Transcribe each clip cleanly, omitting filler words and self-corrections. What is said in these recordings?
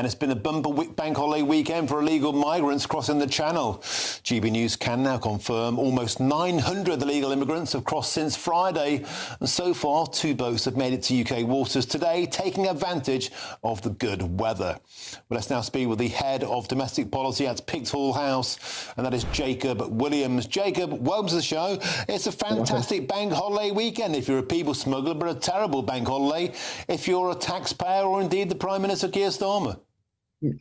And it's been a bumper bank holiday weekend for illegal migrants crossing the Channel. GB News can now confirm almost 900 illegal immigrants have crossed since Friday. And so far, 2 boats have made it to UK waters today, taking advantage of the good weather. Well, let's now speak with the head of domestic policy at Pickthall House, and that is Jacob Williams. Jacob, welcome to the show. It's a fantastic bank holiday weekend if you're a people smuggler, but a terrible bank holiday if you're a taxpayer or indeed the Prime Minister Keir Starmer.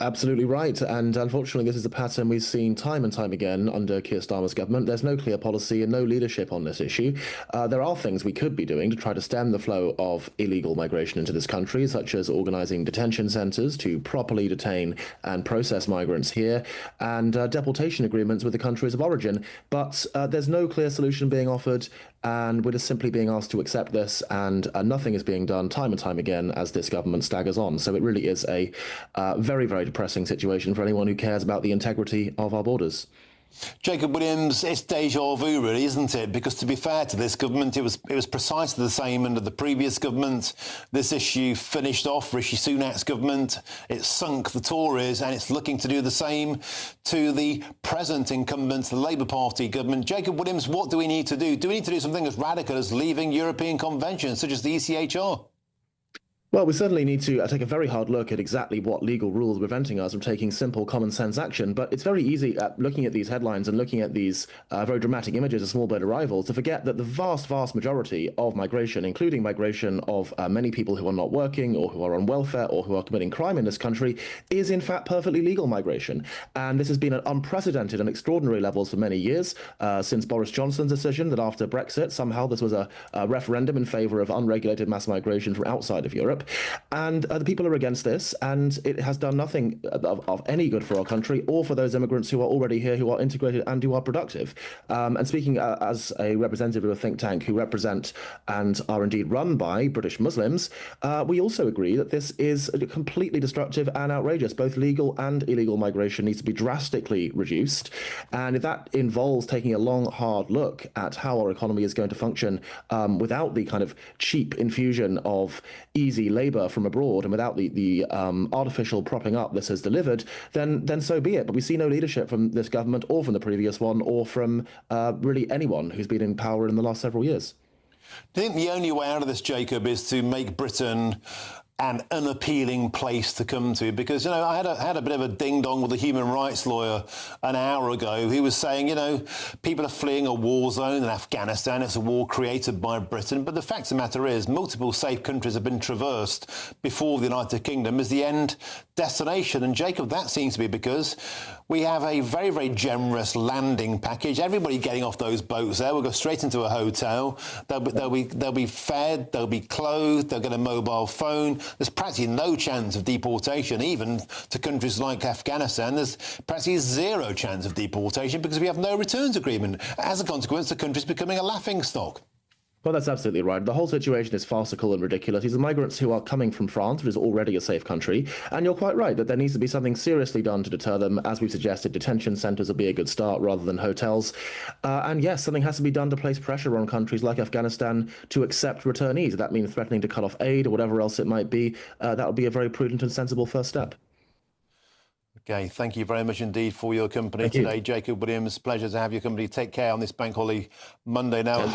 Absolutely right. And unfortunately, this is a pattern we've seen time and time again under Keir Starmer's government. There's no clear policy and no leadership on this issue. There are things we could be doing to try to stem the flow of illegal migration into this country, such as organising detention centres to properly detain and process migrants here, and deportation agreements with the countries of origin. But there's no clear solution being offered, and we're just simply being asked to accept this, and nothing is being done time and time again as this government staggers on. So it really is a very depressing situation for anyone who cares about the integrity of our borders. Jacob Williams, it's deja vu, really, isn't it? Because to be fair to this government, it was precisely the same under the previous government. This issue finished off Rishi Sunak's government. It sunk the Tories, and it's looking to do the same to the present incumbent, the Labour Party government. Jacob Williams, what do we need to do? Do we need to do something as radical as leaving European conventions, such as the ECHR? Well, we certainly need to take a very hard look at exactly what legal rules are preventing us from taking simple common sense action. But it's very easy looking at these headlines and looking at these very dramatic images of small boat arrivals to forget that the vast majority of migration, including migration of many people who are not working or who are on welfare or who are committing crime in this country, is in fact perfectly legal migration. And this has been at unprecedented and extraordinary levels for many years, since Boris Johnson's decision that after Brexit, somehow this was a referendum in favour of unregulated mass migration from outside of Europe. And the people are against this, and it has done nothing of any good for our country or for those immigrants who are already here, who are integrated and who are productive. And speaking as a representative of a think tank who represent and are indeed run by British Muslims, we also agree that this is completely destructive and outrageous. Both legal and illegal migration needs to be drastically reduced. And if that involves taking a long, hard look at how our economy is going to function without the kind of cheap infusion of easy labour from abroad and without the artificial propping up this has delivered, then so be it. But we see no leadership from this government or from the previous one or from really anyone who's been in power in the last several years. Do you think the only way out of this, Jacob, is to make Britain an unappealing place to come to? Because, you know, I had a bit of a ding-dong with a human rights lawyer an hour ago. He was saying, you know, people are fleeing a war zone in Afghanistan. It's a war created by Britain. But the fact of the matter is multiple safe countries have been traversed before the United Kingdom as the end destination. And, Jacob, that seems to be because we have a very generous landing package. Everybody getting off those boats there will go straight into a hotel. They'll be fed, they'll be clothed, they'll get a mobile phone. There's practically no chance of deportation, even to countries like Afghanistan. There's practically zero chance of deportation because we have no returns agreement. As a consequence, the country's becoming a laughingstock. Well, that's absolutely right. The whole situation is farcical and ridiculous. These are migrants who are coming from France, which is already a safe country. And you're quite right that there needs to be something seriously done to deter them. As we've suggested, detention centres would be a good start rather than hotels. And yes, something has to be done to place pressure on countries like Afghanistan to accept returnees. If that means threatening to cut off aid or whatever else it might be, that would be a very prudent and sensible first step. Okay, thank you very much indeed for your company today, Jacob Williams. Pleasure to have your company. Take care on this Bank Holiday Monday now.